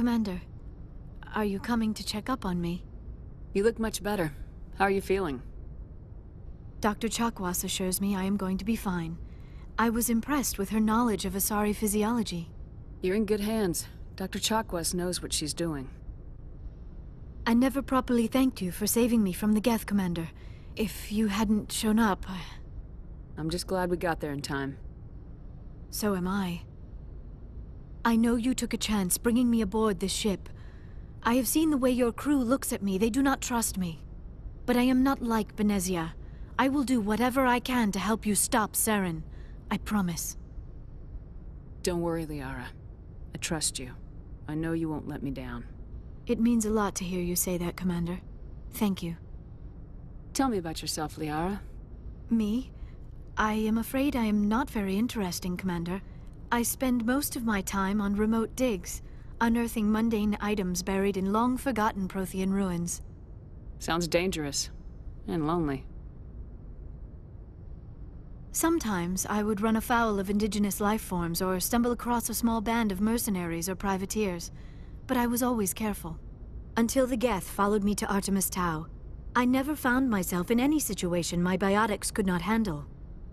Commander, are you coming to check up on me? You look much better. How are you feeling? Dr. Chakwas assures me I am going to be fine. I was impressed with her knowledge of Asari physiology. You're in good hands. Dr. Chakwas knows what she's doing. I never properly thanked you for saving me from the Geth, Commander. If you hadn't shown up, I'm just glad we got there in time. So am I. I know you took a chance bringing me aboard this ship. I have seen the way your crew looks at me. They do not trust me. But I am not like Benezia. I will do whatever I can to help you stop Saren. I promise. Don't worry, Liara. I trust you. I know you won't let me down. It means a lot to hear you say that, Commander. Thank you. Tell me about yourself, Liara. Me? I am afraid I am not very interesting, Commander. I spend most of my time on remote digs, unearthing mundane items buried in long-forgotten Prothean ruins. Sounds dangerous. And lonely. Sometimes I would run afoul of indigenous life forms or stumble across a small band of mercenaries or privateers, but I was always careful. Until the Geth followed me to Artemis Tau, I never found myself in any situation my biotics could not handle.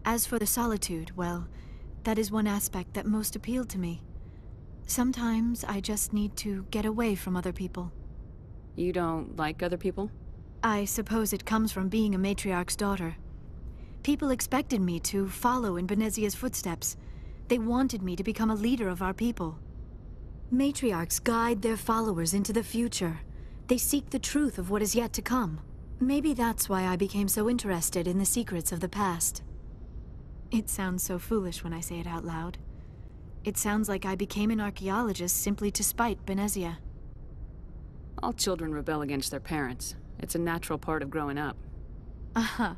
As for the solitude, well, that is one aspect that most appealed to me. Sometimes I just need to get away from other people. You don't like other people? I suppose it comes from being a matriarch's daughter. People expected me to follow in Benezia's footsteps. They wanted me to become a leader of our people. Matriarchs guide their followers into the future. They seek the truth of what is yet to come. Maybe that's why I became so interested in the secrets of the past. It sounds so foolish when I say it out loud. It sounds like I became an archaeologist simply to spite Benezia. All children rebel against their parents. It's a natural part of growing up. Aha,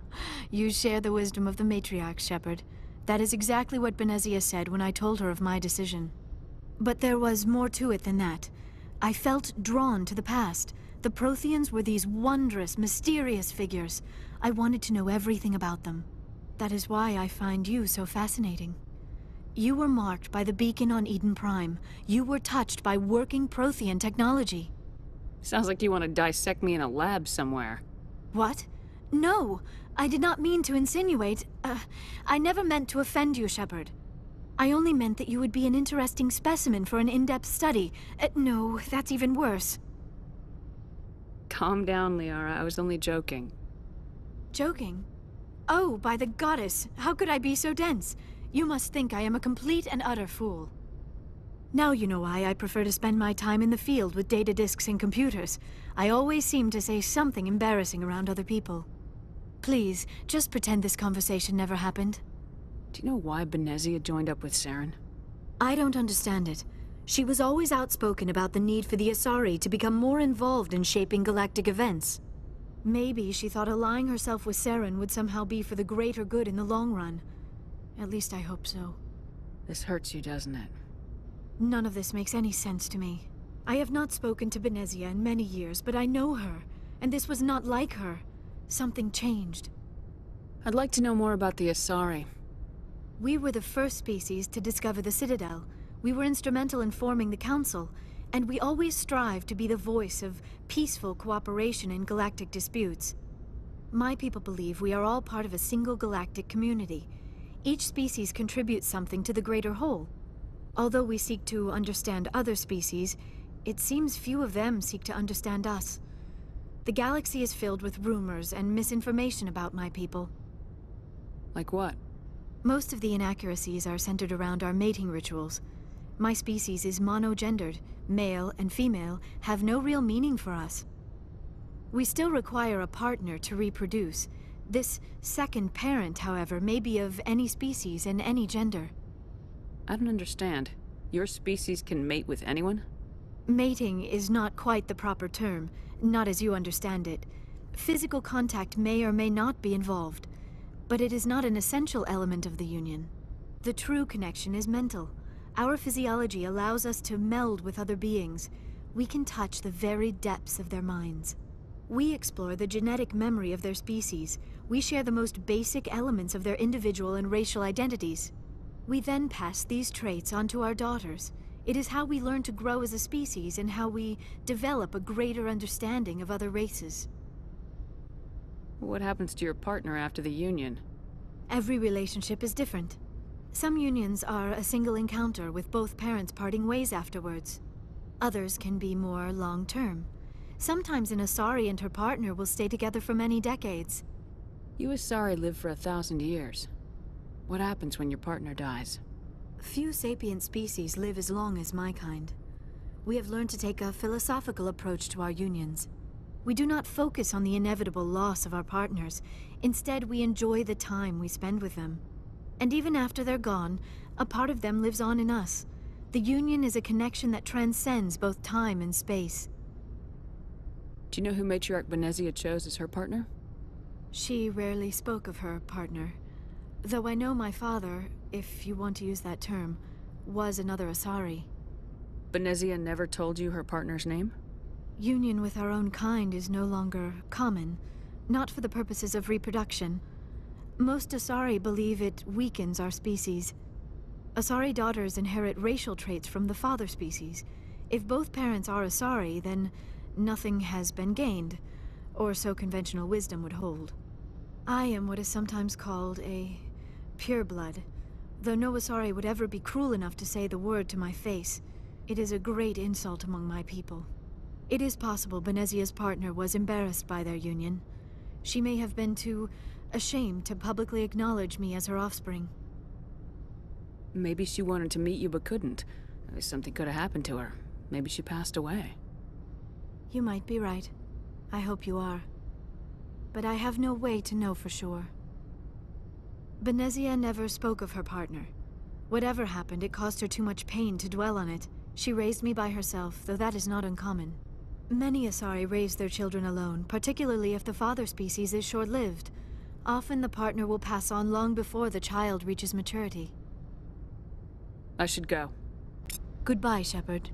you share the wisdom of the matriarch, Shepard. That is exactly what Benezia said when I told her of my decision. But there was more to it than that. I felt drawn to the past. The Protheans were these wondrous, mysterious figures. I wanted to know everything about them. That is why I find you so fascinating. You were marked by the beacon on Eden Prime. You were touched by working Prothean technology. Sounds like you want to dissect me in a lab somewhere. What? No, I did not mean to insinuate. I never meant to offend you, Shepard. I only meant that you would be an interesting specimen for an in-depth study. No, that's even worse. Calm down, Liara. I was only joking. Joking? Oh, by the goddess, how could I be so dense? You must think I am a complete and utter fool. Now you know why I prefer to spend my time in the field with data disks and computers. I always seem to say something embarrassing around other people. Please, just pretend this conversation never happened. Do you know why Benezia joined up with Saren? I don't understand it. She was always outspoken about the need for the Asari to become more involved in shaping galactic events. Maybe she thought allying herself with Saren would somehow be for the greater good in the long run. At least I hope so. This hurts you, doesn't it? None of this makes any sense to me. I have not spoken to Benezia in many years, but I know her, and this was not like her. Something changed. I'd like to know more about the Asari. We were the first species to discover the Citadel. We were instrumental in forming the Council, and we always strive to be the voice of peaceful cooperation in galactic disputes. My people believe we are all part of a single galactic community. Each species contributes something to the greater whole. Although we seek to understand other species, it seems few of them seek to understand us. The galaxy is filled with rumors and misinformation about my people. Like what? Most of the inaccuracies are centered around our mating rituals. My species is monogendered. Male and female have no real meaning for us. We still require a partner to reproduce. This second parent, however, may be of any species and any gender. I don't understand. Your species can mate with anyone? Mating is not quite the proper term, not as you understand it. Physical contact may or may not be involved, but it is not an essential element of the union. The true connection is mental. Our physiology allows us to meld with other beings. We can touch the very depths of their minds. We explore the genetic memory of their species. We share the most basic elements of their individual and racial identities. We then pass these traits on to our daughters. It is how we learn to grow as a species and how we develop a greater understanding of other races. What happens to your partner after the union? Every relationship is different. Some unions are a single encounter with both parents parting ways afterwards. Others can be more long-term. Sometimes an Asari and her partner will stay together for many decades. You Asari live for 1,000 years. What happens when your partner dies? Few sapient species live as long as my kind. We have learned to take a philosophical approach to our unions. We do not focus on the inevitable loss of our partners. Instead, we enjoy the time we spend with them. And even after they're gone, a part of them lives on in us. The union is a connection that transcends both time and space. Do you know who Matriarch Benezia chose as her partner? She rarely spoke of her partner. Though I know my father, if you want to use that term, was another Asari. Benezia never told you her partner's name? Union with our own kind is no longer common, not for the purposes of reproduction. Most Asari believe it weakens our species. Asari daughters inherit racial traits from the father species. If both parents are Asari, then nothing has been gained, or so conventional wisdom would hold. I am what is sometimes called a pureblood, though no Asari would ever be cruel enough to say the word to my face. It is a great insult among my people. It is possible Benezia's partner was embarrassed by their union. She may have been too ashamed to publicly acknowledge me as her offspring. Maybe she wanted to meet you but couldn't. Something could have happened to her. Maybe she passed away. You might be right. I hope you are. But I have no way to know for sure. Benezia never spoke of her partner. Whatever happened, it caused her too much pain to dwell on it. She raised me by herself, though that is not uncommon. Many Asari raise their children alone, particularly if the father species is short-lived. Often the partner will pass on long before the child reaches maturity. I should go. Goodbye, Shepard.